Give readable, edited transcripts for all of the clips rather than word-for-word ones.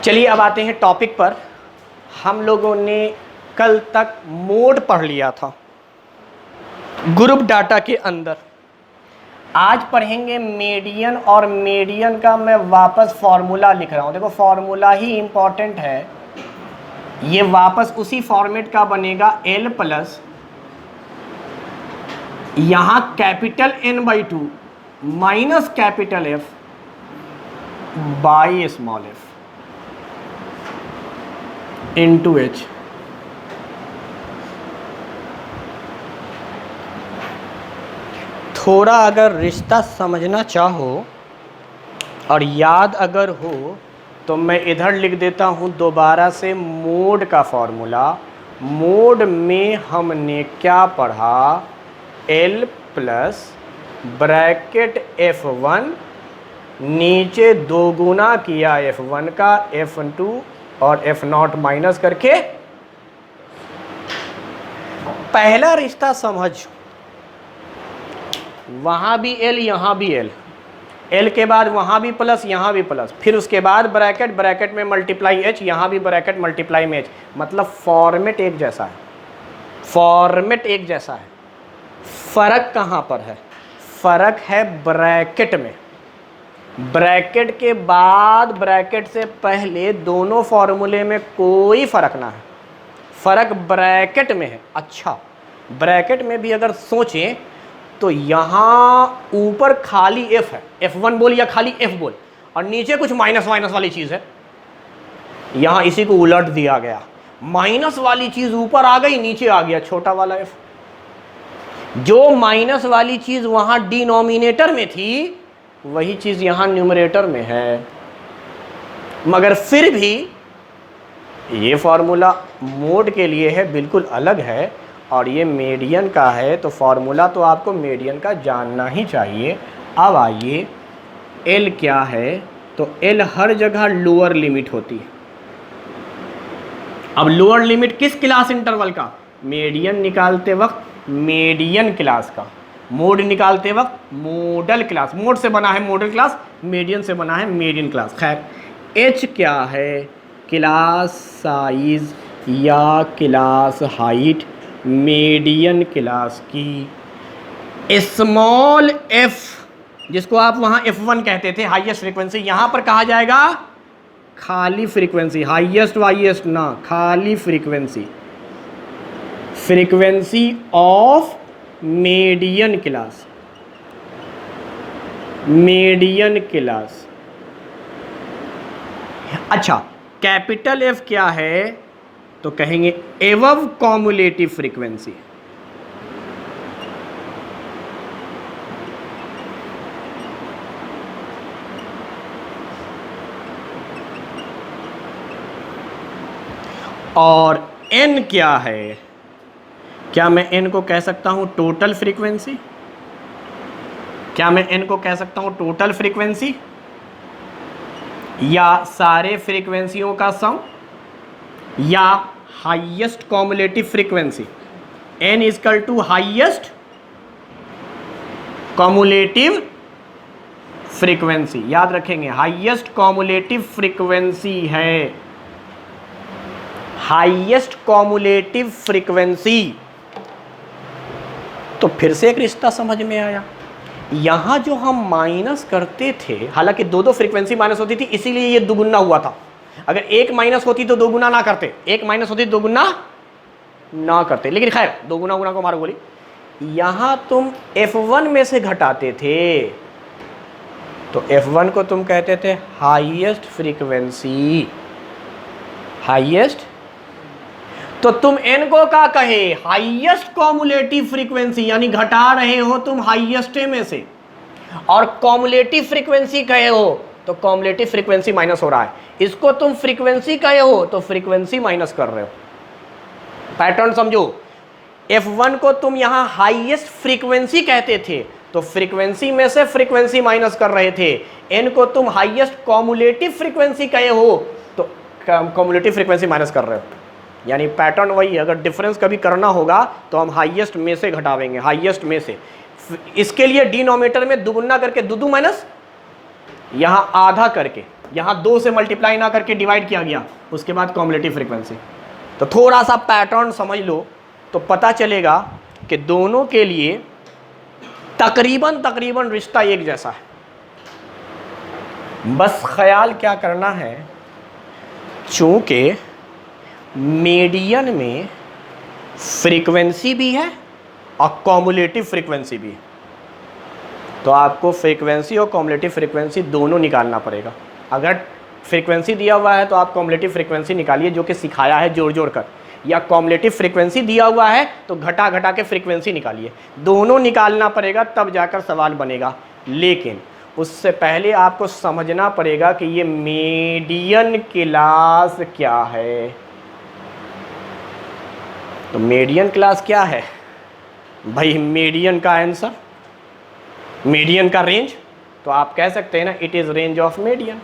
चलिए अब आते हैं टॉपिक पर। हम लोगों ने कल तक मोड पढ़ लिया था ग्रुप डाटा के अंदर। आज पढ़ेंगे मीडियन, और मीडियन का मैं वापस फॉर्मूला लिख रहा हूँ। देखो फॉर्मूला ही इम्पॉर्टेंट है, ये वापस उसी फॉर्मेट का बनेगा L प्लस यहाँ capital N/2 minus capital F by small f into H। थोड़ा अगर रिश्ता समझना चाहो और याद अगर हो तो मैं इधर लिख देता हूँ दोबारा से मोड का फॉर्मूला। मोड में हमने क्या पढ़ा? L प्लस ब्रैकेट F1 नीचे दो गुना किया F1 का F2 और F0 माइनस करके। पहला रिश्ता समझ, वहां भी L यहां भी L, L के बाद वहां भी प्लस यहां भी प्लस, फिर उसके बाद ब्रैकेट, ब्रैकेट में मल्टीप्लाई H, यहां भी ब्रैकेट मल्टीप्लाई में H। मतलब फॉर्मेट एक जैसा है, फॉर्मेट एक जैसा है। फर्क कहां पर है? फर्क है ब्रैकेट में। ब्रैकेट के बाद ब्रैकेट से पहले दोनों फॉर्मूले में कोई फर्क ना है, फर्क ब्रैकेट में है। अच्छा, ब्रैकेट में भी अगर सोचें तो यहाँ ऊपर खाली F है, F1 बोल या खाली F बोल, और नीचे कुछ माइनस माइनस वाली चीज़ है। यहाँ इसी को उलट दिया गया, माइनस वाली चीज़ ऊपर आ गई, नीचे आ गया छोटा वाला F। जो माइनस वाली चीज़ वहाँ डिनोमिनेटर में थी वही चीज़ यहाँ न्यूमरेटर में है। मगर फिर भी ये फॉर्मूला मोड के लिए है, बिल्कुल अलग है, और ये मीडियन का है, तो फॉर्मूला तो आपको मीडियन का जानना ही चाहिए। अब आइए, L क्या है? तो L हर जगह लोअर लिमिट होती है। अब लोअर लिमिट किस क्लास इंटरवल का? मीडियन निकालते वक्त मीडियन क्लास का, मोड निकालते वक्त मॉडल क्लास। मोड से बना है मॉडल क्लास, मीडियन से बना है मीडियन क्लास। खैर, H क्या है? क्लास साइज या क्लास हाइट मीडियन क्लास की। स्मॉल f, जिसको आप वहां F1 कहते थे, हाईएस्ट फ्रीक्वेंसी, यहां पर कहा जाएगा खाली फ्रीक्वेंसी। हाईएस्ट वाईएस्ट ना, खाली frequency, frequency of median class, median class. अच्छा, कैपिटल F क्या है? तो कहेंगे एवव कॉम्युलेटिव फ्रीक्वेंसी। और N क्या है? क्या मैं N को कह सकता हूं टोटल फ्रीक्वेंसी? क्या मैं N को कह सकता हूं टोटल फ्रीक्वेंसी या सारे फ्रीक्वेंसियों का सम, या highest cumulative frequency? N equal to highest cumulative frequency. याद रखेंगे, हाईएस्ट कॉम्युलेटिव फ्रीक्वेंसी है, हाईएस्ट कॉम्युलेटिव फ्रीक्वेंसी। तो फिर से एक रिश्ता समझ में आया। यहां जो हम माइनस करते थे, हालांकि दो फ्रीक्वेंसी माइनस होती थी, इसीलिए ये दुगुना हुआ था। अगर एक माइनस होती तो दो गुना ना करते, एक माइनस होती तो दो गुना ना करते, लेकिन खैर दो गुना गुना को मारो गोली। यहां तुम F1 में से घटाते थे, तो F1 को तुम कहते थे हाईएस्ट फ्रीक्वेंसी, हाईएस्ट। तो तुम N को क्या कहे? हाईएस्ट कॉम्युलेटिव फ्रीक्वेंसी, यानी घटा रहे हो तुम हाईएस्ट में से, और कॉम्युलेटिव फ्रीक्वेंसी कहे हो तो कॉम्युलेटिव फ्रीक्वेंसी माइनस हो रहा है। इसको तुम फ्रीक्वेंसी कहे हो तो फ्रीक्वेंसी माइनस कर रहे हो। पैटर्न समझो, F1 को तुम यहां हाईएस्ट फ्रीक्वेंसी कहते थे तो फ्रीक्वेंसी में से फ्रीक्वेंसी माइनस कर रहे थे। N को तुम हाईएस्ट कॉम्युलेटिव फ्रीक्वेंसी कहे हो तो कॉम्युलेटिव फ्रीक्वेंसी माइनस कर रहे हो। यानी पैटर्न वही है, अगर डिफरेंस कभी करना होगा तो हम हाईएस्ट में से घटावेंगे, हाईएस्ट में से। इसके लिए डिनोमिनेटर में दुगुना करके दो माइनस, यहाँ आधा करके यहाँ 2 से मल्टीप्लाई ना करके डिवाइड किया गया, उसके बाद कॉम्युलेटिव फ्रीक्वेंसी। तो थोड़ा सा पैटर्न समझ लो तो पता चलेगा कि दोनों के लिए तकरीबन रिश्ता एक जैसा है। बस ख्याल क्या करना है, चूंकि मीडियन में फ्रीक्वेंसी भी है और कॉम्युलेटिव फ्रीक्वेंसी भी है, तो आपको फ्रीक्वेंसी और कॉम्युलेटिव फ्रीक्वेंसी दोनों निकालना पड़ेगा। अगर फ्रीक्वेंसी दिया हुआ है तो आप कॉम्युलेटिव फ्रीक्वेंसी निकालिए, जो कि सिखाया है जोड़ जोड़ कर, या कॉम्युलेटिव फ्रीक्वेंसी दिया हुआ है तो घटा घटा के फ्रीक्वेंसी निकालिए। दोनों निकालना पड़ेगा, तब जाकर सवाल बनेगा। लेकिन उससे पहले आपको समझना पड़ेगा कि ये मीडियन क्लास क्या है। तो मीडियन क्लास क्या है भाई? मीडियन का आंसर, मीडियन का रेंज, तो आप कह सकते हैं ना, it is range of median.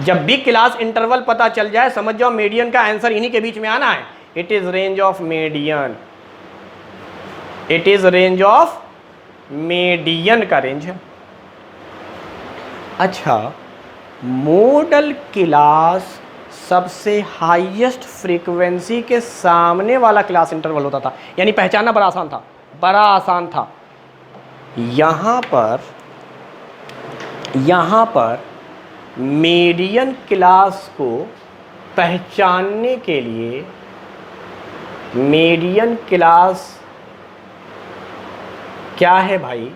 जब भी क्लास इंटरवल पता चल जाए समझ जाओ मीडियन का आंसर इन्हीं के बीच में आना है। It is range of median, it is range of median का रेंज है। अच्छा, मॉडल क्लास सबसे हाईएस्ट फ्रीक्वेंसी के सामने वाला क्लास इंटरवल होता था, यानी पहचानना बड़ा आसान था, बड़ा आसान था। यहाँ पर मीडियन क्लास को पहचानने के लिए मीडियन क्लास क्या है भाई?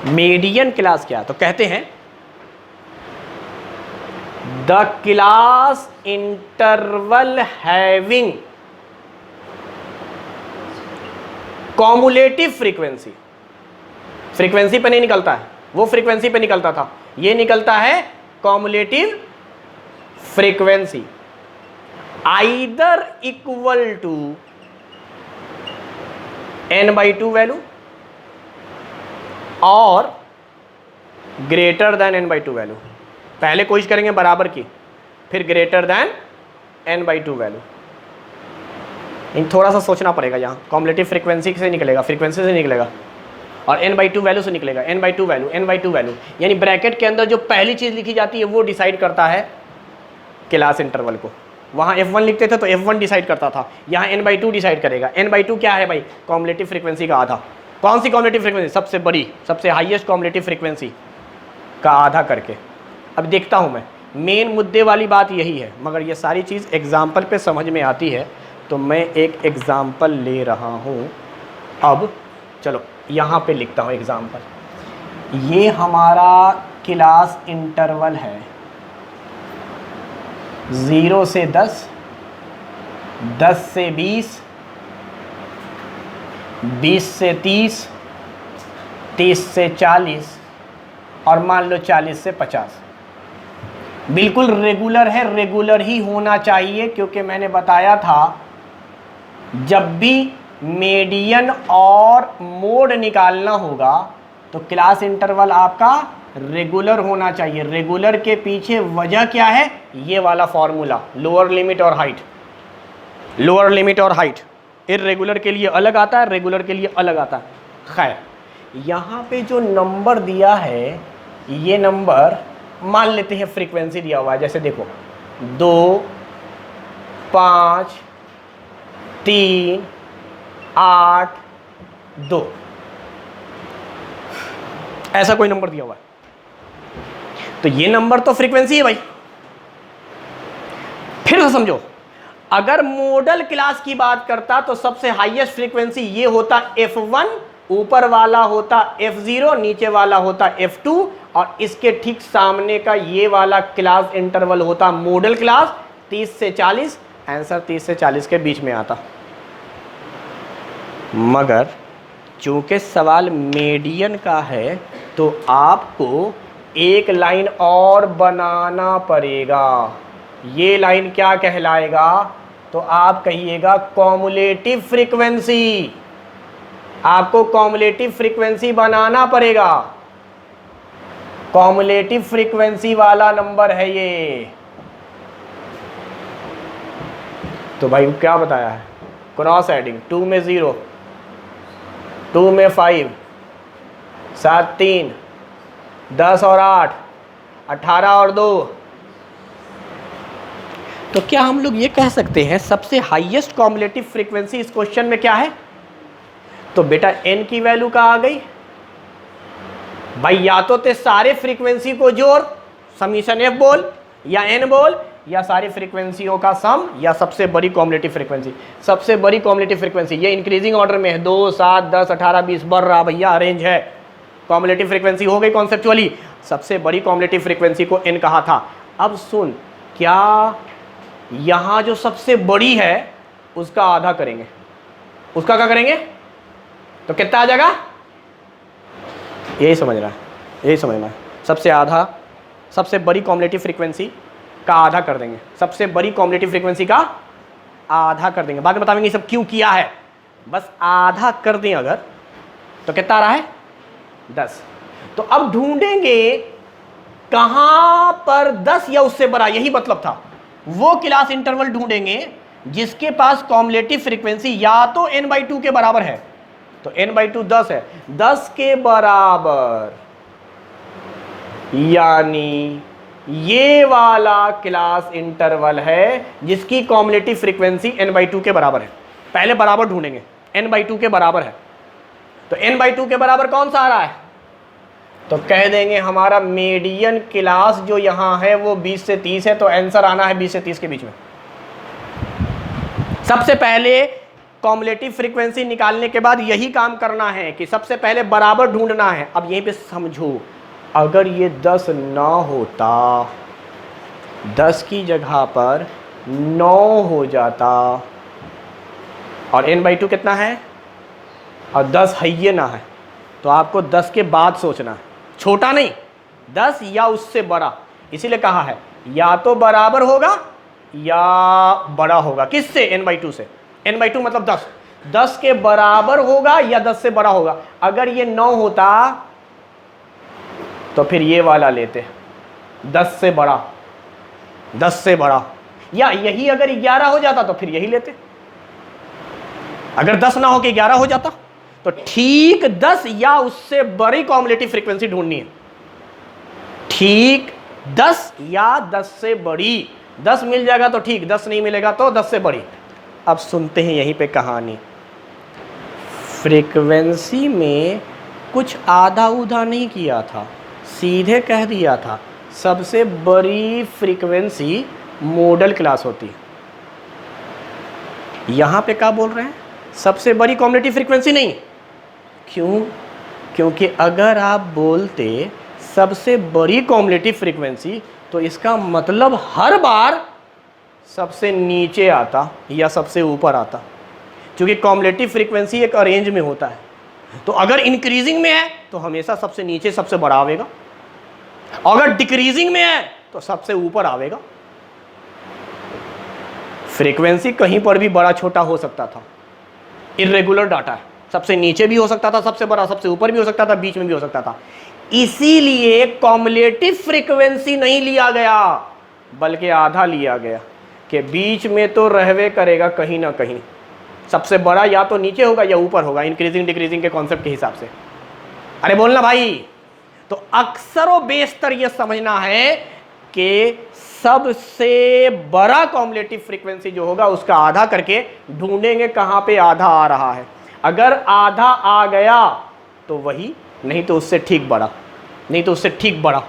मीडियन क्लास क्या? तो कहते हैं the class interval having cumulative frequency. Frequency पे नहीं निकलता है, वो फ्रीक्वेंसी पे निकलता था, ये निकलता है cumulative frequency. Either equal to n/2 value और ग्रेटर देन n/2 वैल्यू। पहले कोशिश करेंगे बराबर की, फिर ग्रेटर देन n/2 वैल्यू। थोड़ा सा सोचना पड़ेगा। यहाँ कॉम्युलेटिव फ्रीक्वेंसी से निकलेगा, फ्रीक्वेंसी से निकलेगा, और n/2 वैल्यू से निकलेगा, n/2 वैल्यू, n/2 वैल्यू। यानी ब्रैकेट के अंदर जो पहली चीज़ लिखी जाती है वो डिसाइड करता है क्लास इंटरवल को। वहाँ F1 लिखते थे तो F1 डिसाइड करता था, यहाँ n/2 डिसाइड करेगा। n/2 क्या है भाई? कॉम्युलेटिव फ्रीक्वेंसी का आधा। कौन सी कॉम्युलेटिव फ्रीक्वेंसी? सबसे बड़ी, सबसे हाईएस्ट कॉम्युलेटिव फ्रीक्वेंसी का आधा करके। अब देखता हूँ मैं, मेन मुद्दे वाली बात यही है, मगर ये सारी चीज़ एग्जाम्पल पे समझ में आती है, तो मैं एक एग्जाम्पल ले रहा हूँ। अब चलो यहाँ पे लिखता हूँ एग्जाम्पल। ये हमारा क्लास इंटरवल है 0 से 10, 10 से 20, 20 से 30, 30 से 40 और मान लो 40 से 50। बिल्कुल रेगुलर है, रेगुलर ही होना चाहिए, क्योंकि मैंने बताया था जब भी मीडियन और मोड निकालना होगा तो क्लास इंटरवल आपका रेगुलर होना चाहिए। रेगुलर के पीछे वजह क्या है? ये वाला फॉर्मूला, लोअर लिमिट और हाइट। लोअर लिमिट और हाइट इर्रेगुलर के लिए अलग आता है, रेगुलर के लिए अलग आता है। खैर, यहाँ पे जो नंबर दिया है, ये नंबर मान लेते हैं फ्रीक्वेंसी दिया हुआ है, जैसे देखो 2, 5, 3, 8, 2, ऐसा कोई नंबर दिया हुआ है। तो ये नंबर तो फ्रीक्वेंसी है भाई। फिर से समझो, अगर मॉडल क्लास की बात करता तो सबसे हाईएस्ट फ्रीक्वेंसी ये होता F1, ऊपर वाला होता F0, नीचे वाला होता F2, और इसके ठीक सामने का ये वाला क्लास इंटरवल होता मॉडल क्लास 30 से 40। आंसर 30 से 40 के बीच में आता। मगर चूंकि सवाल मीडियन का है तो आपको एक लाइन और बनाना पड़ेगा। ये लाइन क्या कहलाएगा? तो आप कहिएगा कॉम्युलेटिव फ्रीक्वेंसी। आपको कॉम्युलेटिव फ्रीक्वेंसी बनाना पड़ेगा। कॉम्युलेटिव फ्रीक्वेंसी वाला नंबर है ये। तो भाई क्या बताया है? क्रॉस एडिंग, 2 में 0, 2 में 5, 7 3, 10 और 8, 18 और 2। तो क्या हम लोग ये कह सकते हैं सबसे हाईएस्ट कॉम्युलेटिव फ्रीक्वेंसी इस क्वेश्चन में क्या है? तो बेटा n की वैल्यू का आ गई भाई, या तो ते सारे फ्रीक्वेंसी को जोड़, समीशन f बोल या n बोल, या सारी फ्रीक्वेंसियों का सम, या सबसे बड़ी कॉम्युलेटिव फ्रीक्वेंसी। सबसे बड़ी कॉम्युलेटिव फ्रीक्वेंसी ये इंक्रीजिंग ऑर्डर में है, 2, 7, 10, 18, 20 बढ़ रहा भैया, अरेंज है। कॉम्युलेटिव फ्रीक्वेंसी हो गई कॉन्सेप्चुअली। सबसे बड़ी कॉम्युलेटिव फ्रीक्वेंसी को n कहा था। अब सुन, क्या यहां जो सबसे बड़ी है उसका आधा करेंगे, उसका क्या करेंगे? तो कितना आ जाएगा? यही समझना है, यही समझना है। सबसे बड़ी कॉम्युलेटिव फ्रीक्वेंसी का आधा कर देंगे, सबसे बड़ी कॉम्युलेटिव फ्रीक्वेंसी का आधा कर देंगे। बाद में बताएंगे सब क्यों किया है। बस आधा कर दें अगर, तो कितना आ रहा है? 10। तो अब ढूंढेंगे कहां पर 10 या उससे बड़ा, यही मतलब था। वो क्लास इंटरवल ढूंढेंगे जिसके पास कॉम्युलेटिव फ्रीक्वेंसी या तो n/2 के बराबर है, तो n/2 10 है, 10 के बराबर, यानी ये वाला क्लास इंटरवल है जिसकी कॉम्युलेटिव फ्रीक्वेंसी n/2 के बराबर है। पहले बराबर ढूंढेंगे, n/2 के बराबर है। तो n/2 के बराबर कौन सा आ रहा है? तो कह देंगे हमारा मीडियन क्लास जो यहां है वो 20 से 30 है, तो आंसर आना है 20 से 30 के बीच में। सबसे पहले कॉम्युलेटिव फ्रीक्वेंसी निकालने के बाद यही काम करना है कि सबसे पहले बराबर ढूंढना है। अब यहीं पे समझो, अगर ये 10 ना होता, 10 की जगह पर 9 हो जाता, और n/2 कितना है, और 10 है ये ना है, तो आपको 10 के बाद सोचना है, छोटा नहीं, 10 या उससे बड़ा। इसीलिए कहा है या तो बराबर होगा या बड़ा होगा। किससे? n/2 से। n/2 मतलब 10, 10 के बराबर होगा या 10 से बड़ा होगा। अगर ये 9 होता तो फिर ये वाला लेते, 10 से बड़ा, 10 से बड़ा, या यही अगर 11 हो जाता तो फिर यही लेते। अगर 10 ना हो के 11 हो जाता तो ठीक 10 या उससे बड़ी कॉम्युलेटिव फ्रीक्वेंसी ढूंढनी है। ठीक 10 या 10 से बड़ी, 10 मिल जाएगा तो ठीक, 10 नहीं मिलेगा तो 10 से बड़ी। अब सुनते हैं यहीं पे कहानी। फ्रीक्वेंसी में कुछ आधा उधा नहीं किया था, सीधे कह दिया था सबसे बड़ी फ्रीक्वेंसी मॉडल क्लास होती है। यहां पे क्या बोल रहे हैं? सबसे बड़ी कॉम्युलेटिव फ्रीक्वेंसी नहीं। क्यों? क्योंकि अगर आप बोलते सबसे बड़ी कॉम्युलेटिव फ्रीक्वेंसी तो इसका मतलब हर बार सबसे नीचे आता या सबसे ऊपर आता, क्योंकि कॉम्युलेटिव फ्रीक्वेंसी एक अरेंज में होता है। तो अगर इंक्रीजिंग में है तो हमेशा सबसे नीचे सबसे बड़ा आवेगा, अगर डिक्रीजिंग में है तो सबसे ऊपर आवेगा। फ्रीक्वेंसी कहीं पर भी बड़ा छोटा हो सकता था, इर्रेगुलर डाटा है, सबसे नीचे भी हो सकता था सबसे बड़ा, सबसे ऊपर भी हो सकता था, बीच में भी हो सकता था। इसीलिए कॉम्युलेटिव फ्रीक्वेंसी नहीं लिया गया बल्कि आधा लिया गया कि बीच में तो रहवे करेगा कहीं ना कहीं, सबसे बड़ा या तो नीचे होगा या ऊपर होगा, इंक्रीजिंग डिक्रीजिंग के कॉन्सेप्ट के हिसाब से। अरे बोलना भाई। तो अक्सर व बेशतर यह समझना है कि सबसे बड़ा कॉम्युलेटिव फ्रीक्वेंसी जो होगा उसका आधा करके ढूंढेंगे कहां पे आधा आ रहा है। अगर आधा आ गया तो वही, नहीं तो उससे ठीक बड़ा, नहीं तो उससे ठीक बड़ा।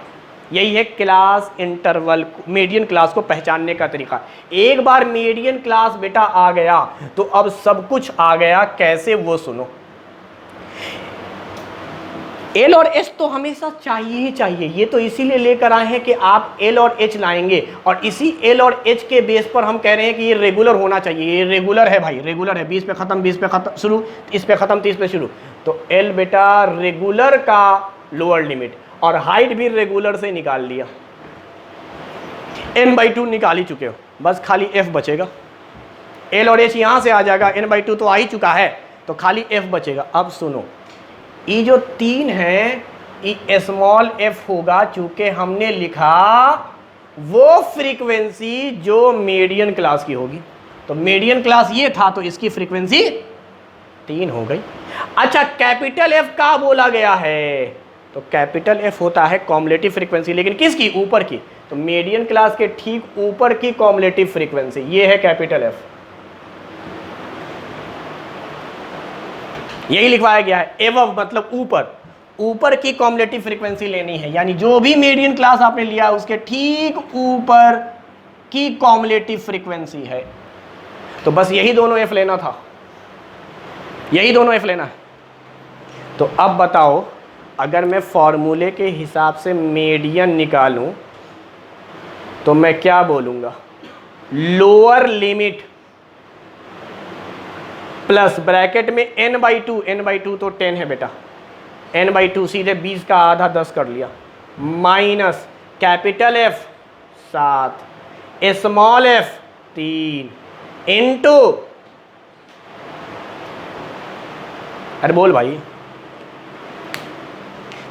यही है क्लास इंटरवल, मीडियन क्लास को पहचानने का तरीका। एक बार मीडियन क्लास बेटा आ गया तो अब सब कुछ आ गया। कैसे? वो सुनो। एल और एच तो हमेशा चाहिए ही चाहिए। ये तो इसीलिए लेकर आए हैं कि आप एल और एच लाएंगे, और इसी एल और एच के बेस पर हम कह रहे हैं कि ये रेगुलर होना चाहिए। ये रेगुलर है भाई, रेगुलर है। 20 पे खत्म, 20 पे खत्म शुरू, 30 पे खत्म, 30 पे शुरू। तो एल बेटा रेगुलर का लोअर लिमिट, और हाइट भी रेगुलर से निकाल लिया। n/2 निकाल ही चुके हो, बस खाली f बचेगा। एल और एच यहां से आ जाएगा, n/2 तो आ ही चुका है, तो खाली f बचेगा। अब सुनो, ये जो 3 है ये स्मॉल f होगा, चूंकि हमने लिखा वो फ्रीक्वेंसी जो मीडियन क्लास की होगी। तो मीडियन क्लास ये था तो इसकी फ्रीक्वेंसी 3 हो गई। अच्छा, कैपिटल F का बोला गया है तो कैपिटल एफ होता है कॉम्युलेटिव फ्रीक्वेंसी, लेकिन किसकी? ऊपर की। तो मीडियन क्लास के ठीक ऊपर की कॉम्युलेटिव फ्रीक्वेंसी ये है कैपिटल एफ। यही लिखवाया गया है, एवव मतलब ऊपर, ऊपर की कॉम्युलेटिव फ्रीक्वेंसी लेनी है, यानी जो भी मीडियन क्लास आपने लिया उसके ठीक ऊपर की कॉम्युलेटिव फ्रीक्वेंसी है। तो बस यही दोनों एफ लेना था, यही दोनों एफ लेना है। तो अब बताओ, अगर मैं फॉर्मूले के हिसाब से मीडियन निकालूं तो मैं क्या बोलूंगा? लोअर लिमिट प्लस ब्रैकेट में n/2, n/2 तो 10 है बेटा, n/2 सीधे 20 का आधा 10 कर लिया, minus capital F 7, small F 3, into, अरे बोल भाई,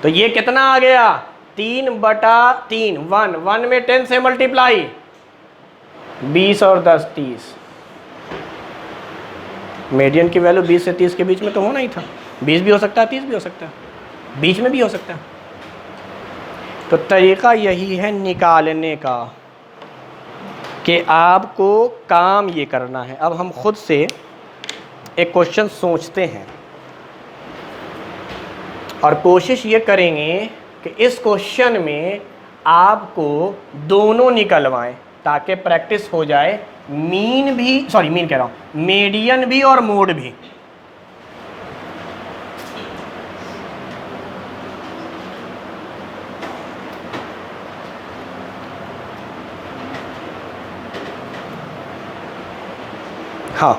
तो ये कितना आ गया? 3/3, 1 में 10 से मल्टीप्लाई, 20 और 10 30। मीडियन की वैल्यू 20 से 30 के बीच में तो होना ही था। 20 भी हो सकता है, 30 भी हो सकता है, बीच में भी हो सकता है। तो तरीका यही है निकालने का कि आपको काम ये करना है। अब हम खुद से एक क्वेश्चन सोचते हैं और कोशिश ये करेंगे कि इस क्वेश्चन में आपको दोनों निकलवाएं ताकि प्रैक्टिस हो जाए, मीन भी, सॉरी मीन कह रहा हूं, मीडियन भी और मोड भी। हाँ,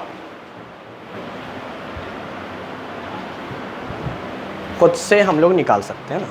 खुद से हम लोग निकाल सकते हैं ना।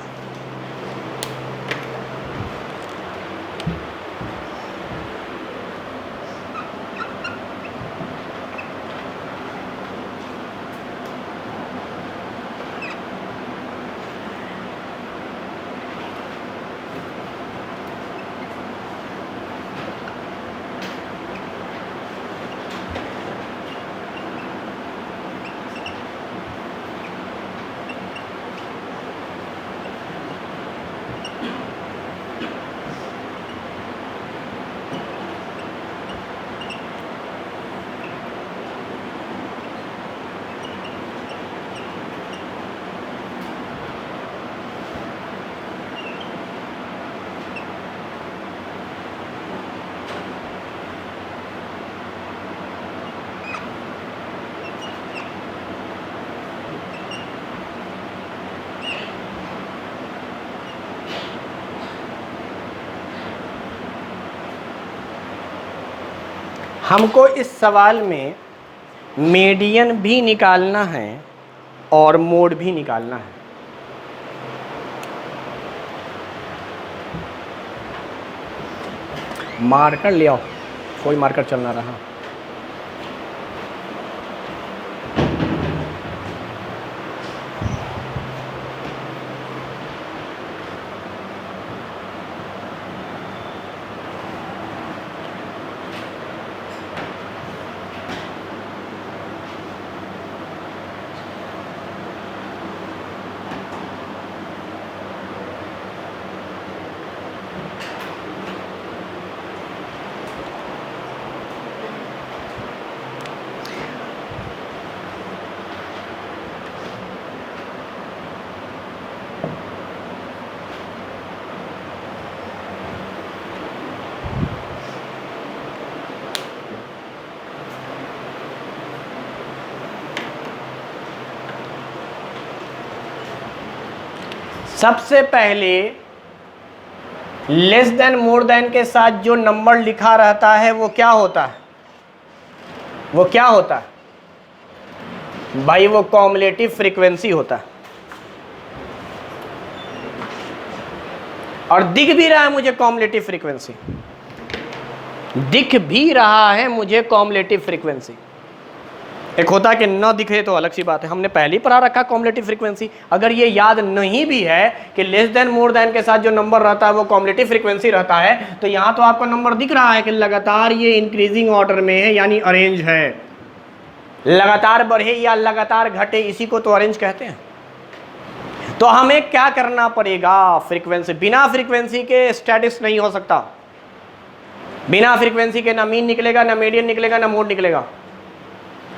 हमको इस सवाल में मीडियन भी निकालना है और मोड भी निकालना है। मार्कर ले आओ, कोई मार्कर चल ना रहा। सबसे पहले लेस देन मोर देन के साथ जो नंबर लिखा रहता है वो क्या होता है? वो क्या होता है भाई? वो कॉम्युलेटिव फ्रीक्वेंसी होता है। और दिख भी रहा है मुझे कॉम्युलेटिव फ्रीक्वेंसी, दिख भी रहा है मुझे कॉम्युलेटिव फ्रीक्वेंसी। एक होता है कि न दिखे तो अलग सी बात है, हमने पहले ही पढ़ा रखा कॉम्युलेटिव फ्रीक्वेंसी। अगर ये याद नहीं भी है कि लेस देन मोर देन के साथ जो नंबर रहता है वो कॉम्युलेटिव फ्रीक्वेंसी रहता है, तो यहाँ तो आपको नंबर दिख रहा है कि लगातार ये इंक्रीजिंग ऑर्डर में है, यानी अरेंज है। लगातार बढ़े या लगातार घटे, इसी को तो अरेंज कहते हैं। तो हमें क्या करना पड़ेगा, फ्रीक्वेंसी, बिना फ्रीक्वेंसी के स्टैटिस्टिक्स नहीं हो सकता। बिना फ्रीक्वेंसी के ना मीन निकलेगा, ना मीडियन निकलेगा, ना मोड निकलेगा।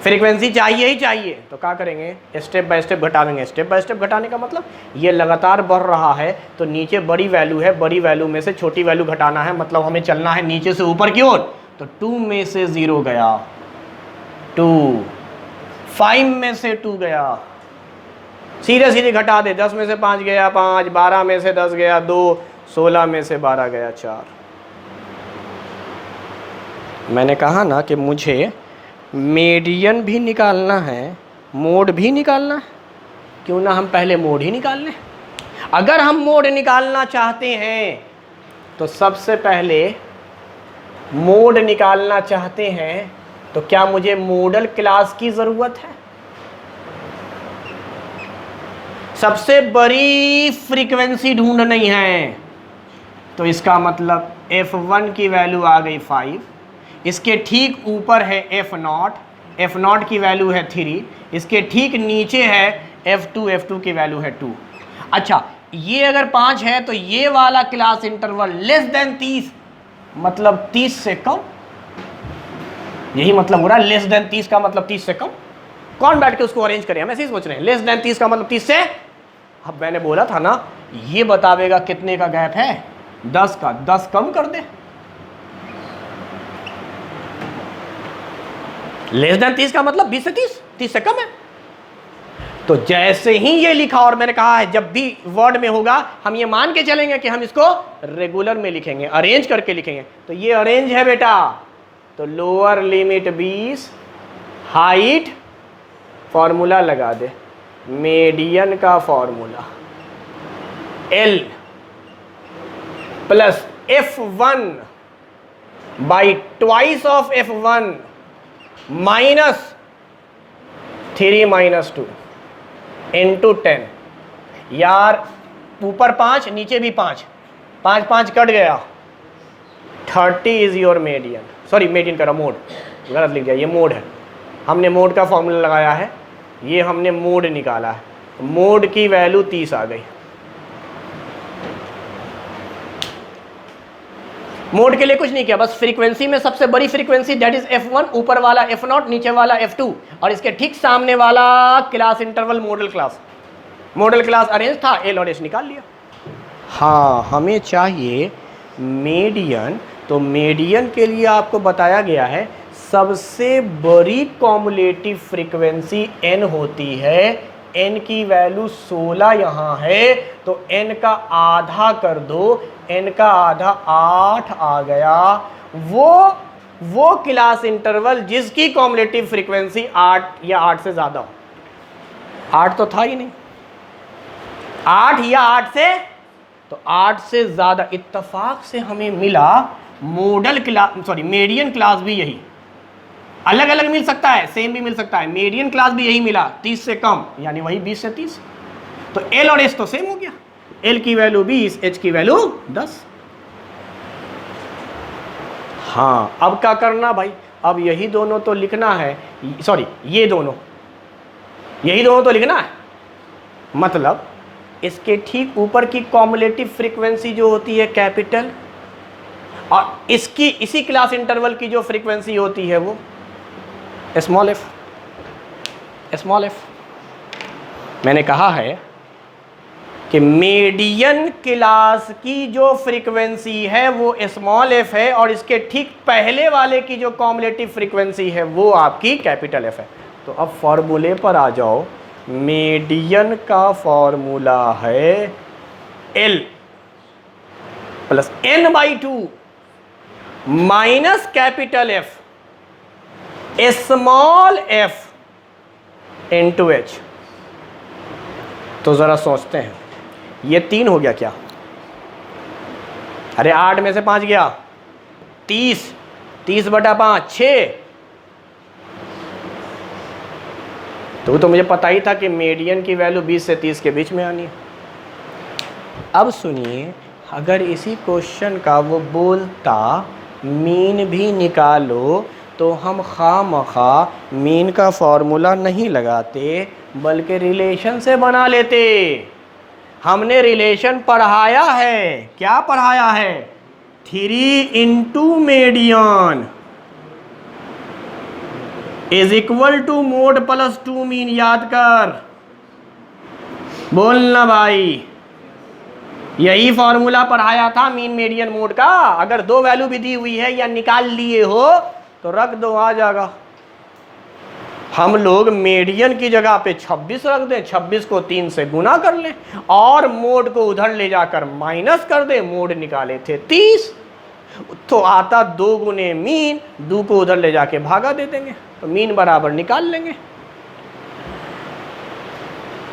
फ्रीक्वेंसी चाहिए ही चाहिए। तो क्या करेंगे, स्टेप बाय स्टेप घटाएंगे। स्टेप बाय स्टेप घटाने का मतलब ये लगातार बढ़ रहा है तो नीचे बड़ी वैल्यू है, बड़ी वैल्यू में से छोटी वैल्यू घटाना है, मतलब हमें चलना है नीचे से ऊपर की ओर। तो 2 में से 0 गया 2, 5 में से 2 गया, सीधे सीधे घटा दे। 10 में से 5 गया 5, 12 में से 10 गया 2, 16 में से 12 गया 4। मैंने कहा ना कि मुझे मीडियन भी निकालना है, मोड भी निकालना है, क्यों ना हम पहले मोड ही निकाल लें। अगर हम मोड निकालना चाहते हैं तो सबसे पहले मोड निकालना चाहते हैं तो क्या मुझे मॉडल क्लास की ज़रूरत है? सबसे बड़ी फ्रीक्वेंसी ढूंढनी है तो इसका मतलब f1 की वैल्यू आ गई 5, इसके ठीक ऊपर है f0, f0 की वैल्यू है 3, इसके ठीक नीचे है f2 की वैल्यू है 2। अच्छा, ये अगर 5 है तो ये वाला क्लास इंटरवल लेस देन 30, मतलब 30 से कम। यही मतलब हो रहा है, लेस देन 30 का मतलब 30 से कम। कौन बैठ के उसको अरेंज करे, हम ऐसे ही सोच रहे हैं। लेस देन 30 का मतलब 30 से, अब मैंने बोला था ना ये बतावेगा कितने का गैप है, 10 का। 10 कम कर दे, लेस देन 30 का मतलब 20 से 30, 30 से कम है। तो जैसे ही ये लिखा, और मैंने कहा है जब भी वर्ड में होगा हम ये मान के चलेंगे कि हम इसको रेगुलर में लिखेंगे, अरेंज करके लिखेंगे। तो ये अरेंज है बेटा, तो लोअर लिमिट 20, हाइट फॉर्मूला लगा दे, मीडियन का formula L plus F1 by twice of F1 minus 3 minus 2 into 10। यार ऊपर 5 नीचे भी 5, 5 5 कट गया, 30 is your median. Sorry, median करा, मोड गलत लिख दिया, ये मोड है। हमने मोड का फॉर्मूला लगाया है, ये हमने मोड निकाला है, मोड की वैल्यू 30 आ गई। मोड के लिए कुछ नहीं किया, बस फ्रीक्वेंसी में सबसे बड़ी फ्रीक्वेंसी दैट इज f1, ऊपर वाला f0, नीचे वाला f2, और इसके ठीक सामने वाला class interval model class. Model class arrange था, L और H निकाल लिया। हाँ, हमें चाहिए मीडियन। तो मीडियन के लिए आपको बताया गया है सबसे बड़ी कॉम्युलेटिव फ्रीक्वेंसी n होती है, n की वैल्यू 16 यहाँ है, तो n का आधा कर दो, n का आधा 8 आ गया। वो क्लास इंटरवल जिसकी कॉम्युलेटिव फ्रीक्वेंसी 8 या 8 से ज़्यादा हो। 8 तो था ही नहीं, 8 या 8 से, तो 8 से ज़्यादा। इत्तेफाक से हमें मिला model class, sorry median class भी यही, अलग अलग मिल सकता है, सेम भी मिल सकता है। मीडियन क्लास भी यही मिला, 30 से कम, यानी वही 20 से 30। तो L और H तो सेम हो गया, L की वैल्यू 20, H की वैल्यू 10। हाँ, अब क्या करना भाई, अब यही दोनों तो लिखना है, सॉरी यही दोनों तो लिखना है। मतलब इसके ठीक ऊपर की कॉम्युलेटिव फ्रीक्वेंसी जो होती है कैपिटल, और इसकी इसी क्लास इंटरवल की जो फ्रीक्वेंसी होती है वो स्मॉल एफ। मैंने कहा है कि मीडियन क्लास की जो फ्रीक्वेंसी है वो स्मॉल एफ है, और इसके ठीक पहले वाले की जो कॉम्युलेटिव फ्रीक्वेंसी है वो आपकी कैपिटल एफ है। तो अब फॉर्मूले पर आ जाओ। मीडियन का फॉर्मूला है L plus n/2 minus capital F small f into H। तो ज़रा सोचते हैं, ये 3 हो गया क्या? अरे 8 में से 5 गया, 30, 30/5 6। तो मुझे पता ही था कि मीडियन की वैल्यू 20 से 30 के बीच में आनी है। अब सुनिए, अगर इसी क्वेश्चन का वो बोलता मीन भी निकालो तो हम खामखा मीन का फॉर्मूला नहीं लगाते, बल्कि रिलेशन से बना लेते। हमने रिलेशन पढ़ाया है। क्या पढ़ाया है? 3 into median is equal to mode plus 2 mean. याद कर, बोलना भाई, यही फॉर्मूला पढ़ाया था मीन मीडियन मोड का। अगर 2 वैल्यू भी दी हुई है या निकाल लिए हो तो रख दो, आ जाएगा। हम लोग मीडियन की जगह पे 26 रख दें, 26 को 3 से गुना कर लें और मोड को उधर ले जाकर माइनस कर दें। मोड निकाले थे 30, तो आता 2 गुने मीन, 2 को उधर ले जाके भागा दे देंगे तो मीन बराबर निकाल लेंगे।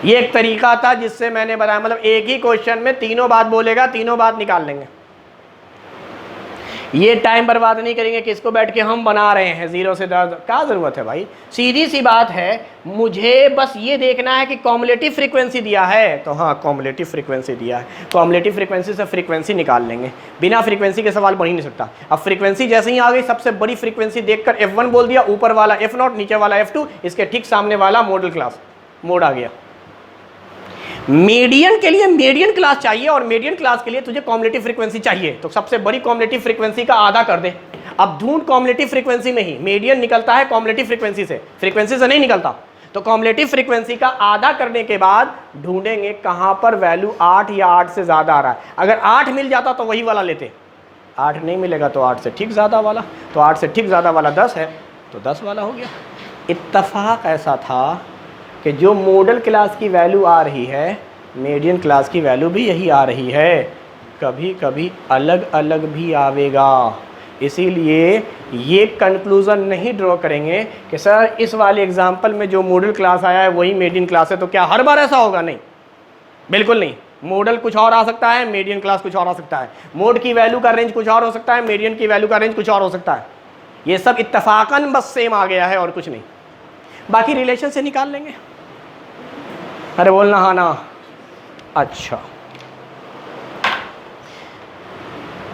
ये एक तरीका था जिससे मैंने बताया, मतलब एक ही क्वेश्चन में तीनों बात बोलेगा, तीनों बात निकाल लेंगे। ये टाइम बर्बाद नहीं करेंगे कि इसको बैठ के हम बना रहे हैं 0 से 10, क्या ज़रूरत है भाई। सीधी सी बात है, मुझे बस ये देखना है कि कॉम्युलेटिव फ्रीक्वेंसी दिया है, तो हाँ कॉम्युलेटिव फ्रीक्वेंसी दिया है, कॉम्युलेटिव फ्रीक्वेंसी से फ्रीक्वेंसी निकाल लेंगे। बिना फ्रीक्वेंसी के सवाल बढ़ ही नहीं सकता। अब फ्रीक्वेंसी जैसे ही आ गई, सबसे बड़ी फ्रीक्वेंसी देखकर F1 बोल दिया, ऊपर वाला F0, नीचे वाला F2, इसके ठीक सामने वाला मॉडल क्लास मोड आ गया। मीडियन के लिए मीडियन क्लास चाहिए और मीडियन क्लास के लिए तुझे कॉम्युलेटिव फ्रीक्वेंसी चाहिए, तो सबसे बड़ी कॉम्युलेटिव फ्रीक्वेंसी का आधा कर दे। अब ढूंढ कॉम्युलेटिव फ्रीक्वेंसी में ही, मीडियन निकलता है कॉम्युलेटिव फ्रीक्वेंसी से नहीं निकलता। तो कॉम्युलेटिव फ्रीक्वेंसी का आधा करने के बाद ढूंढेंगे कहां पर वैल्यू 8 या 8 से ज्यादा आ रहा है। अगर 8 मिल जाता तो वही वाला लेते, 8 नहीं मिलेगा तो 8 से ठीक ज्यादा वाला, तो 8 से ठीक ज्यादा वाला 10 है तो 10 वाला हो गया। इत्तफाक ऐसा था कि जो मॉडल क्लास की वैल्यू आ रही है, मीडियन क्लास की वैल्यू भी यही आ रही है। कभी कभी अलग अलग भी आवेगा, इसीलिए ये कंक्लूज़न नहीं ड्रॉ करेंगे कि सर इस वाले एग्जाम्पल में जो मॉडल क्लास आया है वही मीडियन क्लास है, तो क्या हर बार ऐसा होगा? नहीं, बिल्कुल नहीं। मॉडल कुछ और आ सकता है, मीडियन क्लास कुछ और आ सकता है। मोड की वैल्यू का रेंज कुछ और हो सकता है, मीडियन की वैल्यू का रेंज कुछ और हो सकता है। ये सब इत्तफाकन बस सेम आ गया है और कुछ नहीं। बाकी रिलेशन से निकाल लेंगे। अरे बोलना हाँ ना। अच्छा,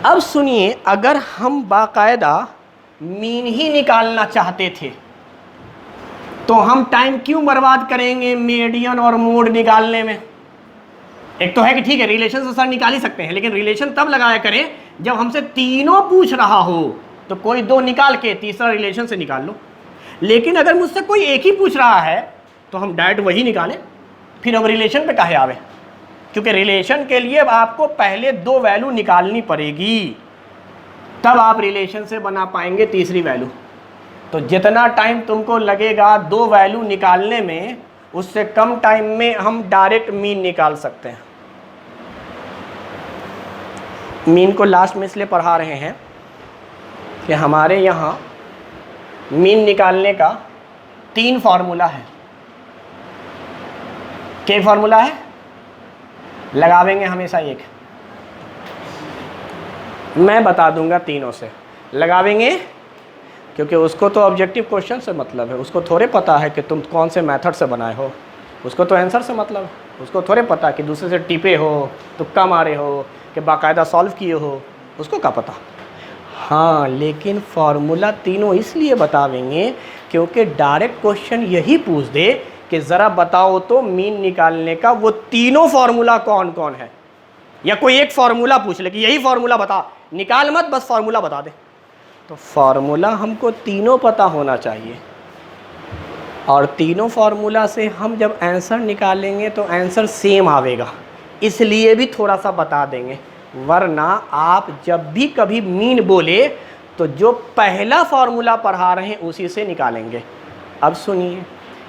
अब सुनिए, अगर हम बाकायदा मीन ही निकालना चाहते थे तो हम टाइम क्यों बर्बाद करेंगे मीडियन और मोड निकालने में? एक तो है कि ठीक है रिलेशन से सर निकाल ही सकते हैं, लेकिन रिलेशन तब लगाया करें जब हमसे तीनों पूछ रहा हो, तो कोई 2 निकाल के तीसरा रिलेशन से निकाल लो। लेकिन अगर मुझसे कोई एक ही पूछ रहा है तो हम डायरेक्ट वही निकालें, फिर हम रिलेशन पे काहे आवे? क्योंकि रिलेशन के लिए आपको पहले 2 वैल्यू निकालनी पड़ेगी, तब आप रिलेशन से बना पाएंगे तीसरी वैल्यू। तो जितना टाइम तुमको लगेगा 2 वैल्यू निकालने में, उससे कम टाइम में हम डायरेक्ट मीन निकाल सकते हैं। मीन को लास्ट में इसलिए पढ़ा रहे हैं कि हमारे यहाँ मीन निकालने का 3 फार्मूला है। क्या फार्मूला है? लगावेंगे हमेशा एक, मैं बता दूंगा तीनों से लगावेंगे, क्योंकि उसको तो ऑब्जेक्टिव क्वेश्चन से मतलब है, उसको थोड़े पता है कि तुम कौन से मेथड से बनाए हो, उसको तो आंसर से मतलब है। उसको थोड़े पता कि दूसरे से टिपे हो, तुक्का मारे हो, कि बाकायदा सॉल्व किए हो, उसको क्या पता। हाँ, लेकिन फार्मूला तीनों इसलिए बतावेंगे क्योंकि डायरेक्ट क्वेश्चन यही पूछ दे कि ज़रा बताओ तो मीन निकालने का वो तीनों फार्मूला कौन कौन है, या कोई एक फार्मूला पूछ ले कि यही फार्मूला बता, निकाल मत, बस फार्मूला बता दे। तो फार्मूला हमको तीनों पता होना चाहिए, और तीनों फार्मूला से हम जब आंसर निकालेंगे तो आंसर सेम आवेगा, इसलिए भी थोड़ा सा बता देंगे। वरना आप जब भी कभी मीन बोले तो जो पहला फार्मूला पढ़ा रहे हैं उसी से निकालेंगे। अब सुनिए,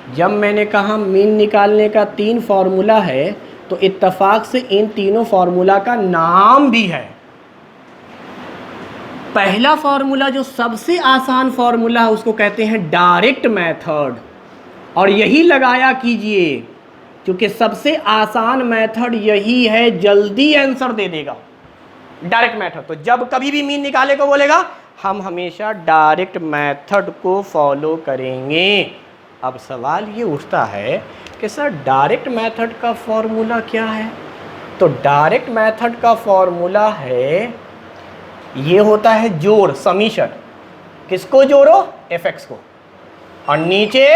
जब मैंने कहा मीन निकालने का 3 फार्मूला है, तो इत्तेफाक से इन तीनों फार्मूला का नाम भी है। पहला फार्मूला जो सबसे आसान फार्मूला है उसको कहते हैं डायरेक्ट मेथड, और यही लगाया कीजिए क्योंकि सबसे आसान मेथड यही है, जल्दी आंसर दे देगा डायरेक्ट मेथड। तो जब कभी भी मीन निकाले को बोलेगा, हम हमेशा डायरेक्ट मेथड को फॉलो करेंगे। अब सवाल ये उठता है कि सर डायरेक्ट मेथड का फॉर्मूला क्या है? तो डायरेक्ट मेथड का फॉर्मूला है, ये होता है जोड़, समीशन। किसको जोड़ो? fx को, और नीचे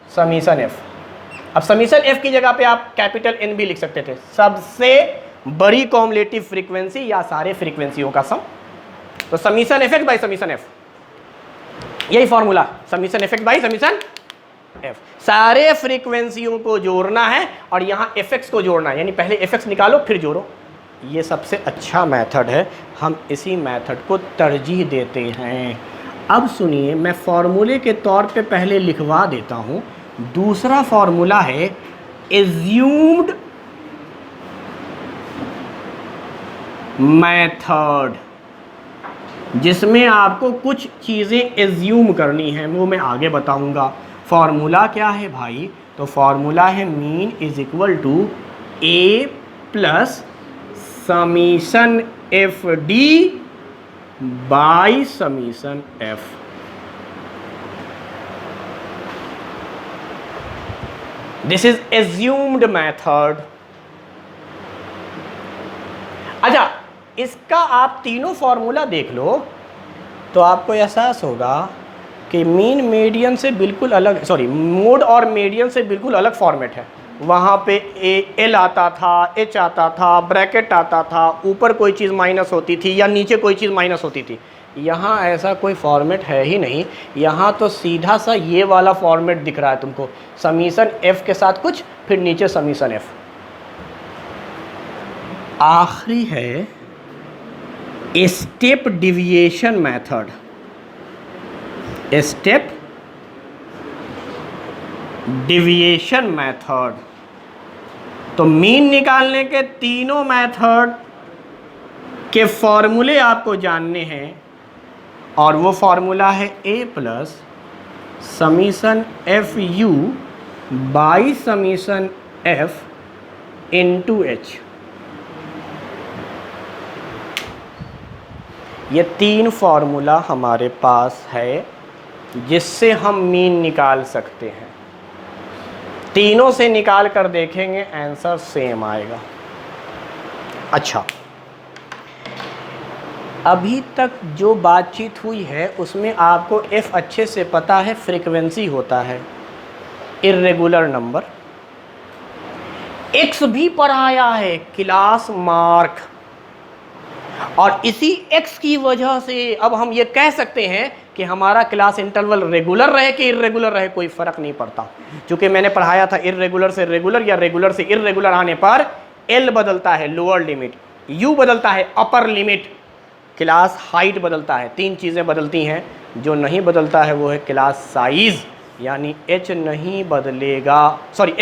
समीशन f। अब समीशन एफ की जगह पे आप कैपिटल एन भी लिख सकते थे, सबसे बड़ी कॉम्युलेटिव फ्रीक्वेंसी या सारे फ्रीक्वेंसियों का सम। तो summation F X by summation F, यही formula, summation F X by summation F. सारे फ्रीक्वेंसियों को जोड़ना है और यहां एफ एक्स को जोड़ना है, यानी पहले एफ एक्स निकालो फिर जोड़ो। ये सबसे अच्छा मेथड है, हम इसी मेथड को तरजीह देते हैं। अब सुनिए, मैं फॉर्मूले के तौर पे पहले लिखवा देता हूं। दूसरा फॉर्मूला है एज्यूम्ड मेथड, जिसमें आपको कुछ चीज़ें एज्यूम करनी है, वो मैं आगे बताऊंगा। फॉर्मूला क्या है भाई? तो फॉर्मूला है mean is equal to A plus summation F D by summation F. This is assumed method. अच्छा, इसका आप तीनों फॉर्मूला देख लो तो आपको एहसास होगा कि मीन मीडियन से बिल्कुल अलग, सॉरी मोड और मीडियन से बिल्कुल अलग फॉर्मेट है। वहाँ पे एल आता था, एच आता था, ब्रैकेट आता था, ऊपर कोई चीज़ माइनस होती थी या नीचे कोई चीज़ माइनस होती थी। यहाँ ऐसा कोई फॉर्मेट है ही नहीं। यहाँ तो सीधा सा ये वाला फॉर्मेट दिख रहा है तुमको, समीशन एफ के साथ कुछ, फिर नीचे समीशन एफ। आखिरी है step deviation method. Step deviation method, तो मीन निकालने के तीनों मेथड के फॉर्मूले आपको जानने हैं, और वो फॉर्मूला है A plus summation F U by summation F into H. ये तीन फॉर्मूला हमारे पास है जिससे हम मीन निकाल सकते हैं। तीनों से निकाल कर देखेंगे, आंसर सेम आएगा। अच्छा, अभी तक जो बातचीत हुई है उसमें आपको एफ अच्छे से पता है, फ्रीक्वेंसी होता है, इर्रेगुलर नंबर। एक्स भी पढ़ाया है, क्लास मार्क, और इसी एक्स की वजह से अब हम ये कह सकते हैं कि हमारा क्लास इंटरवल रेगुलर रहे कि इर्रेगुलर रहे, कोई फ़र्क नहीं पड़ता। क्योंकि मैंने पढ़ाया था इर्रेगुलर से रेगुलर या रेगुलर से इर्रेगुलर आने पर एल बदलता है लोअर लिमिट, यू बदलता है अपर लिमिट, क्लास हाइट बदलता है। तीन चीज़ें बदलती हैं, जो नहीं बदलता है वो है क्लास साइज़, यानी एच नहीं बदलेगा, सॉरी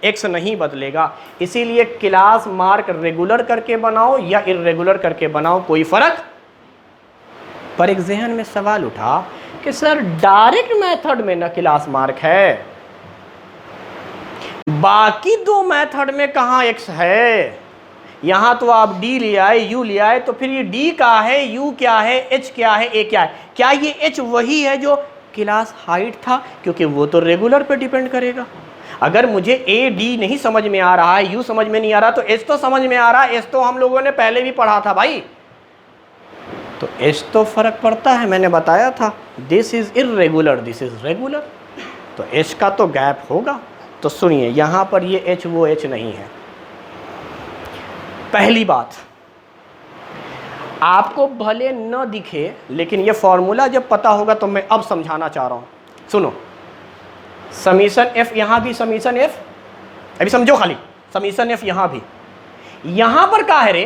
एक्स नहीं बदलेगा। इसीलिए क्लास मार्क रेगुलर करके बनाओ या इर्रेगुलर करके बनाओ, कोई फ़र्क। पर एक जहन में सवाल उठा कि सर डायरेक्ट मेथड में ना क्लास मार्क है, बाकी दो मेथड में कहाँ एक्स है? यहाँ तो आप डी ले आए, यू ले आए, तो फिर ये डी क्या है, यू क्या है, एच क्या है, ए क्या है? क्या ये एच वही है जो क्लास हाइट था? क्योंकि वो तो रेगुलर पे डिपेंड करेगा। अगर मुझे ए डी नहीं समझ में आ रहा है, यू समझ में नहीं आ रहा, तो एच तो समझ में आ रहा है। एच तो हम लोगों ने पहले भी पढ़ा था भाई, तो एच तो फर्क पड़ता है, मैंने बताया था। This is irregular, this is regular, तो एच का तो गैप होगा। तो सुनिए, यहाँ पर ये एच वो एच नहीं है। पहली बात, आपको भले न दिखे, लेकिन ये फॉर्मूला जब पता होगा तो मैं अब समझाना चाह रहा हूँ। सुनो, समीशन एफ यहाँ भी समीशन एफ, अभी समझो खाली, समीशन एफ यहाँ भी, यहाँ पर क्या है रे?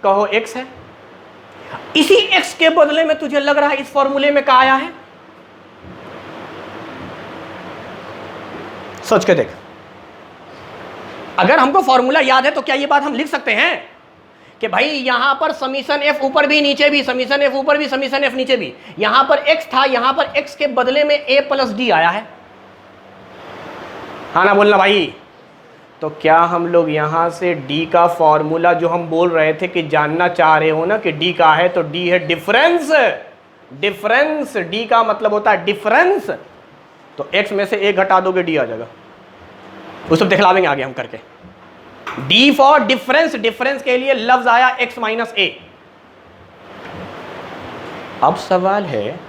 कहो एक्स है। इसी एक्स के बदले में तुझे लग रहा है इस फॉर्मूले में क्या आया है? सोच के देख। अगर हमको फॉर्मूला याद है तो क्या ये बात हम लिख सकते हैं कि भाई यहां पर समीशन एफ ऊपर भी नीचे भी, समीशन एफ ऊपर भी, समीशन एफ नीचे भी, यहां पर एक्स था, यहां पर एक्स के बदले में ए प्लस डी आया है? हाँ ना बोलना भाई। तो क्या हम लोग यहां से डी का फॉर्मूला जो हम बोल रहे थे कि जानना चाह रहे हो ना कि डी का है, तो डी है डिफरेंस। डिफरेंस, डी का मतलब होता है डिफरेंस। तो एक्स में से एक घटा दोगे, डी आ जाएगा। उस सब दिखलावेंगे आगे हम करके। डी फॉर डिफरेंस, डिफरेंस के लिए लफ्ज आया एक्स माइनस ए। अब सवाल है,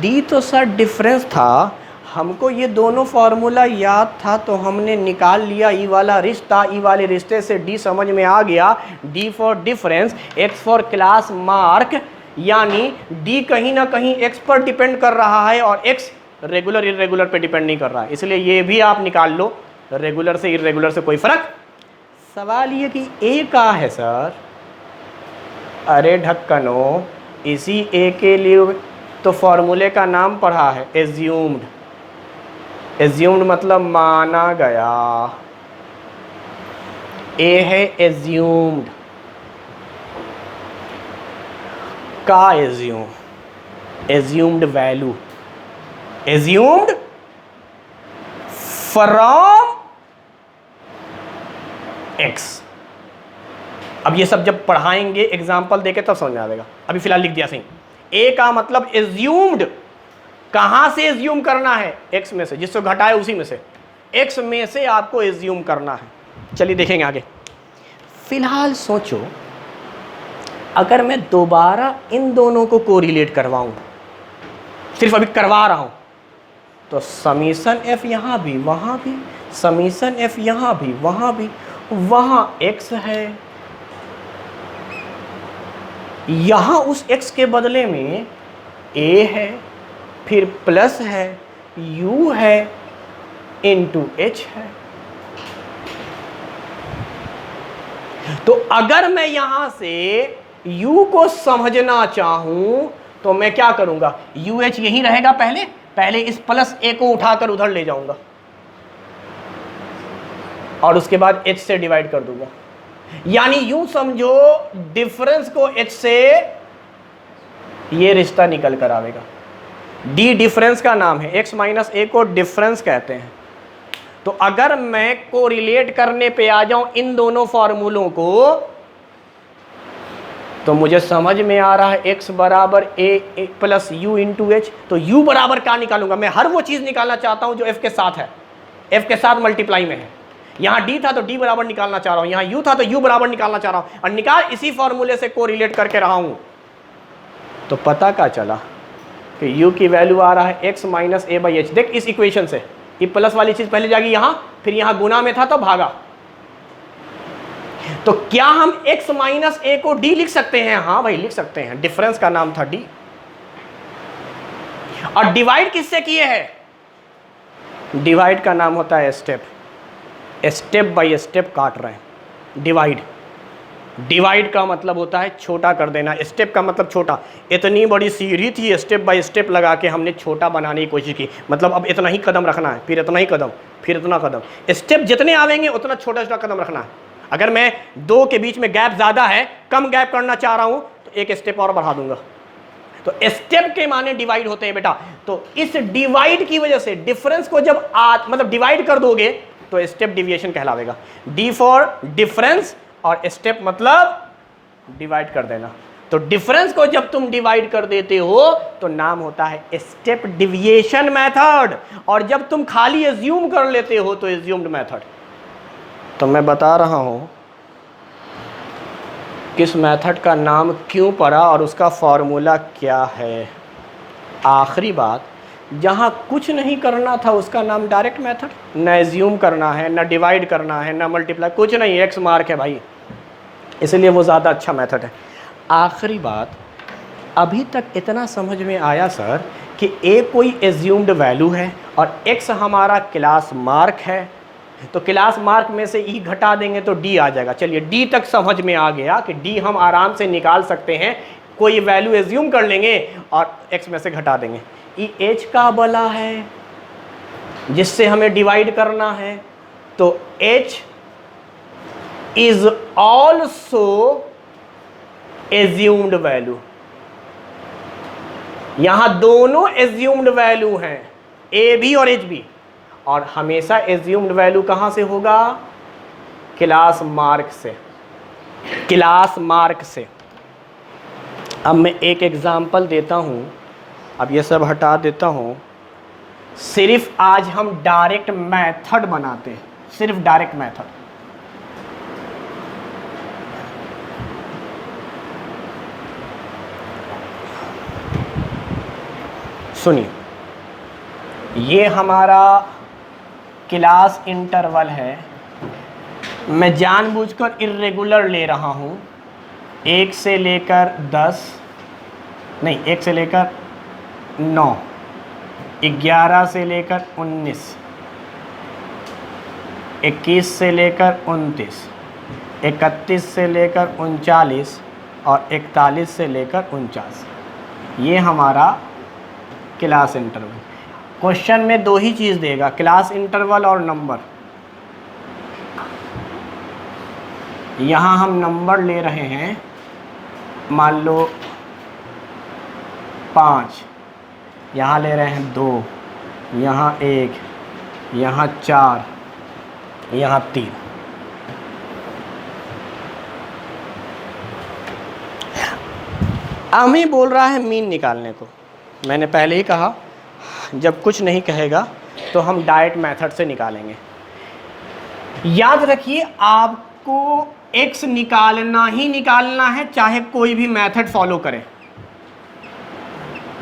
डी तो सर डिफरेंस था, हमको ये दोनों फार्मूला याद था तो हमने निकाल लिया ई वाला रिश्ता, ई वाले रिश्ते से डी समझ में आ गया, D for difference, x for class mark, यानी डी कहीं ना कहीं एक्स पर डिपेंड कर रहा है और एक्स रेगुलर इरेगुलर पे डिपेंड नहीं कर रहा है, इसलिए ये भी आप निकाल लो, रेगुलर से इरेगुलर से कोई फर्क। सवाल ये कि ए का है सर, अरे ढक्कनो, इसी ए के लिए तो फॉर्मूले का नाम पढ़ा है एज्यूम्ड। एज्यूम्ड मतलब माना गया, ए है एज्यूम्ड का assume, assumed value, assumed from x. अब ये सब जब पढ़ाएंगे एग्जाम्पल देके तब समझ में आएगा, अभी फिलहाल लिख दिया सही। ए का मतलब एज्यूम्ड, कहां से एज्यूम करना है, एक्स में से, जिसको घटाए उसी में से, एक्स में से आपको एज्यूम करना है। चलिए देखेंगे आगे। फिलहाल सोचो अगर मैं दोबारा इन दोनों को कोरिलेट करवाऊं, सिर्फ अभी करवा रहा हूं, तो समीशन एफ यहां भी वहां भी, समीशन एफ यहां भी वहां भी, वहां एक्स है, यहां उस x के बदले में a है, फिर प्लस है, u है, इंटू h है। तो अगर मैं यहां से u को समझना चाहूं तो मैं क्या करूंगा, UH यही रहेगा, पहले इस प्लस a को उठाकर उधर ले जाऊंगा और उसके बाद h से डिवाइड कर दूंगा। यानी यूं समझो डिफरेंस को h से ये रिश्ता निकल कर आवेगा, d डिफरेंस का नाम है, x माइनस a को डिफरेंस कहते हैं। तो अगर मैं कोरिलेट करने पे आ जाऊं इन दोनों फॉर्मूलों को, तो मुझे समझ में आ रहा है x बराबर a plus u into H. तो u बराबर क्या निकालूंगा, मैं हर वो चीज निकालना चाहता हूं जो f के साथ है, f के साथ मल्टीप्लाई में है। यहाँ d था तो d बराबर निकालना चाह रहा हूँ, यहाँ u था तो u बराबर निकालना चाह रहा हूँ, और निकाल इसी फॉर्मूले से कोरिलेट करके रहा हूँ। तो पता क्या चला कि u की वैल्यू आ रहा है x minus A by H. देख इस इक्वेशन से ये प्लस वाली चीज पहले जाएगी यहाँ, फिर यहाँ गुना में था तो भागा। तो क्या हम x माइनस ए को d लिख सकते हैं? हाँ भाई लिख सकते हैं, डिफरेंस का नाम था d। और डिवाइड किससे किए हैं? डिवाइड का नाम होता है स्टेप, स्टेप बाय स्टेप काट रहे हैं। डिवाइड, डिवाइड का मतलब होता है छोटा कर देना, स्टेप का मतलब छोटा। इतनी बड़ी सीढ़ी थी, स्टेप बाय स्टेप लगा के हमने छोटा बनाने की कोशिश की, मतलब अब इतना ही कदम रखना है, फिर इतना ही कदम, फिर इतना कदम। स्टेप जितने आवेंगे उतना छोटा छोटा कदम रखना है। अगर मैं दो के बीच में गैप ज़्यादा है, कम गैप करना चाह रहा हूँ, तो एक स्टेप और बढ़ा दूंगा। तो स्टेप के माने डिवाइड होते हैं बेटा। तो इस डिवाइड की वजह से डिफरेंस को जब मतलब डिवाइड कर दोगे तो स्टेप डिविएशन कहलावेगा। डी फॉर डिफरेंस और स्टेप मतलब डिवाइड कर देना। तो डिफरेंस को जब तुम डिवाइड कर देते हो तो नाम होता है स्टेप डिविएशन मेथड, और जब तुम खाली एज्यूम कर लेते हो तो एज्यूम्ड मेथड। तो मैं बता रहा हूं किस मेथड का नाम क्यों पड़ा और उसका फॉर्मूला क्या है। आखिरी बात, जहाँ कुछ नहीं करना था उसका नाम डायरेक्ट मेथड, न एज्यूम करना है, न डिवाइड करना है, न मल्टीप्लाई, कुछ नहीं, एक्स मार्क है भाई, इसलिए वो ज़्यादा अच्छा मेथड है। आखिरी बात, अभी तक इतना समझ में आया सर कि ए कोई एज्यूम्ड वैल्यू है और एक्स हमारा क्लास मार्क है, तो क्लास मार्क में से ई घटा देंगे तो डी आ जाएगा। चलिए डी तक समझ में आ गया कि डी हम आराम से निकाल सकते हैं, कोई वैल्यू एज्यूम कर लेंगे और एक्स में से घटा देंगे। ई एच का बला है जिससे हमें डिवाइड करना है, तो H is also assumed value. यहां दोनों एज्यूम्ड वैल्यू हैं, ए भी और एच भी, और हमेशा एज्यूम्ड वैल्यू कहां से होगा? क्लास मार्क से, क्लास मार्क से। अब मैं एक एग्जांपल देता हूं, अब ये सब हटा देता हूं। सिर्फ आज हम डायरेक्ट मेथड बनाते हैं, सिर्फ डायरेक्ट मेथड। सुनिए, ये हमारा क्लास इंटरवल है। मैं जानबूझकर इर्रेगुलर ले रहा हूँ। 1 से लेकर 10 नहीं, 1 से लेकर 9, 11 से लेकर 19, 21 से लेकर 29, 31 से लेकर 39 और 41 से लेकर 49। ये हमारा क्लास इंटरवल। क्वेश्चन में दो ही चीज़ देगा, क्लास इंटरवल और नंबर। यहाँ हम नंबर ले रहे हैं, मान लो 5, यहाँ ले रहे हैं 2, यहाँ 1, यहाँ 4, यहाँ 3। हमें बोल रहा है मीन निकालने को। मैंने पहले ही कहा जब कुछ नहीं कहेगा तो हम डायरेक्ट मेथड से निकालेंगे। याद रखिए आपको x निकालना ही निकालना है, चाहे कोई भी मेथड फॉलो करें।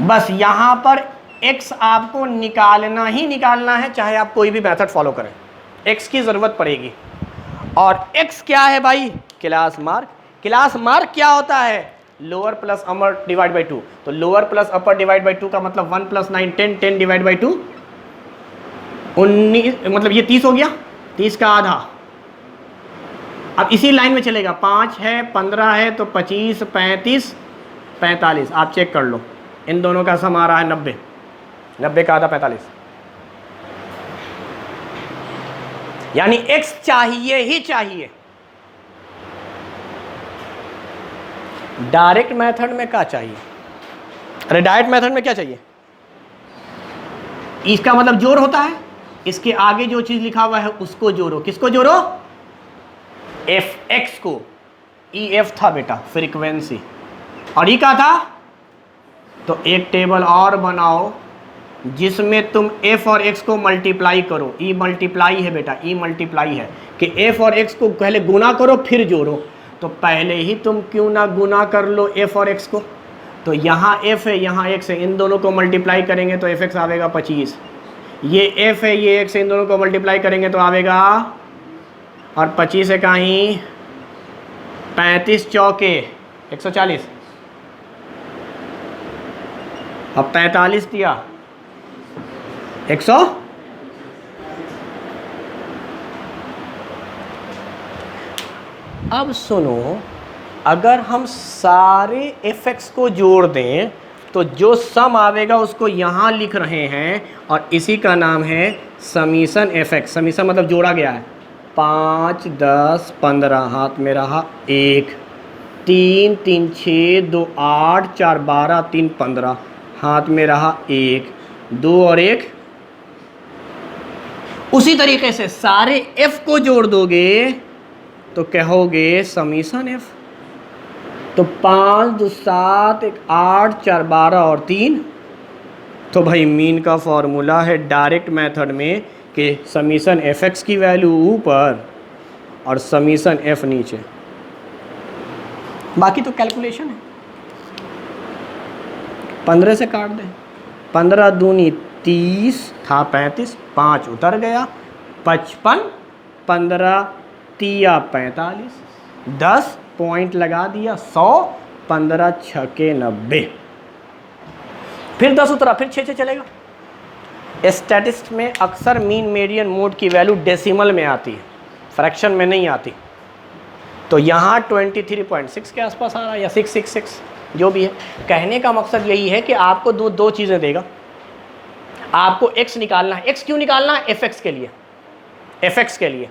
बस यहाँ पर x आपको निकालना ही निकालना है, चाहे आप कोई भी मेथड फॉलो करें, x की ज़रूरत पड़ेगी। और x क्या है भाई? Class mark. क्लास मार्क क्या होता है? Lower plus upper divide by 2। तो lower plus upper divide by 2 का मतलब 1 + 9 10, 10 डिवाइड बाई 2 19, मतलब ये 30 हो गया, 30 का आधा। अब इसी लाइन में चलेगा, 5 है, 15 है, तो 25, 35, 45। आप चेक कर लो, इन दोनों का सम आ रहा है 90, 90 का आधा 45। यानी x चाहिए ही चाहिए। डायरेक्ट मेथड में क्या चाहिए? अरे डायरेक्ट मेथड में क्या चाहिए? इसका मतलब जोड़ होता है, इसके आगे जो चीज लिखा हुआ है उसको जोड़ो। किसको जोड़ो? fx को। EF था बेटा, फ्रीक्वेंसी, और ये क्या था? तो एक टेबल और बनाओ जिसमें तुम f और x को मल्टीप्लाई करो। e मल्टीप्लाई है बेटा, e मल्टीप्लाई है कि f और x को पहले गुना करो फिर जोड़ो। तो पहले ही तुम क्यों ना गुना कर लो f और x को। तो यहाँ f है, यहाँ x है, इन दोनों को मल्टीप्लाई करेंगे तो fx आवेगा 25। ये f है, ये x है, इन दोनों को मल्टीप्लाई करेंगे तो आवेगा, और 25 है कहीं 35 चौके 140, अब 45 दिया 100। अब सुनो, अगर हम सारे fx को जोड़ दें तो जो सम आवेगा उसको यहाँ लिख रहे हैं, और इसी का नाम है समीशन fx। समीशन मतलब जोड़ा गया है। 5, 10, 15, हाथ में रहा 1, 3, 3, 6, 2, 8, 4, 12, 3, 15, हाथ में रहा 1, 2 और 1। उसी तरीके से सारे f को जोड़ दोगे तो कहोगे समीशन f। तो 5, 2, 7, 1, 8, 4, 12 और 3। तो भाई मीन का फॉर्मूला है डायरेक्ट मेथड में कि समीशन fx की वैल्यू ऊपर और समीशन f नीचे। बाकी तो कैलकुलेशन है। 15 से काट दें, 15 दूनी 30 था 35, 5 उतर गया 55, 15 तिया 45, 10 पॉइंट लगा दिया 100, 15 छके 90, फिर 10 उतरा, फिर 6 चलेगा। स्टैटिस्ट में अक्सर मीन मेडियन मोड की वैल्यू डेसिमल में आती है, फ्रैक्शन में नहीं आती। तो यहाँ 23.6 के आसपास आ रहा है, या 666 जो भी है। कहने का मकसद यही है कि आपको दो चीज़ें देगा। आपको x निकालना है। x क्यों निकालना है? fx के लिए, fx के लिए।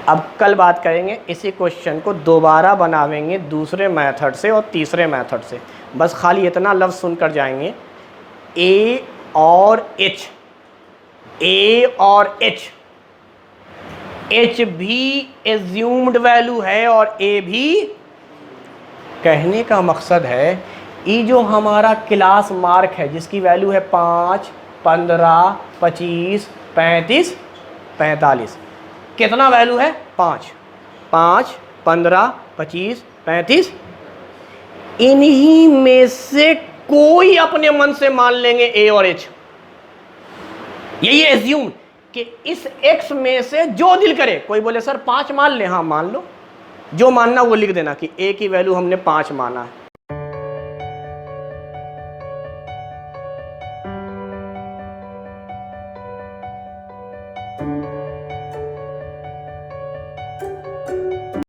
अब कल बात करेंगे, इसी क्वेश्चन को दोबारा बनावेंगे दूसरे मेथड से और तीसरे मेथड से। बस खाली इतना लफ्ज़ सुनकर जाएंगे, a और h, a और h, h भी एज्यूम्ड वैल्यू है और a भी। कहने का मकसद है ये जो हमारा क्लास मार्क है जिसकी वैल्यू है 5, 15, 25, 35, 45, कितना वैल्यू है? 5, 15, 25, 35। इन्हीं में से कोई अपने मन से मान लेंगे a और h। यही एज्यूम कि इस x में से जो दिल करे, कोई बोले सर 5 मान ले, हाँ मान लो, जो मानना वो लिख देना कि a की वैल्यू हमने 5 माना है,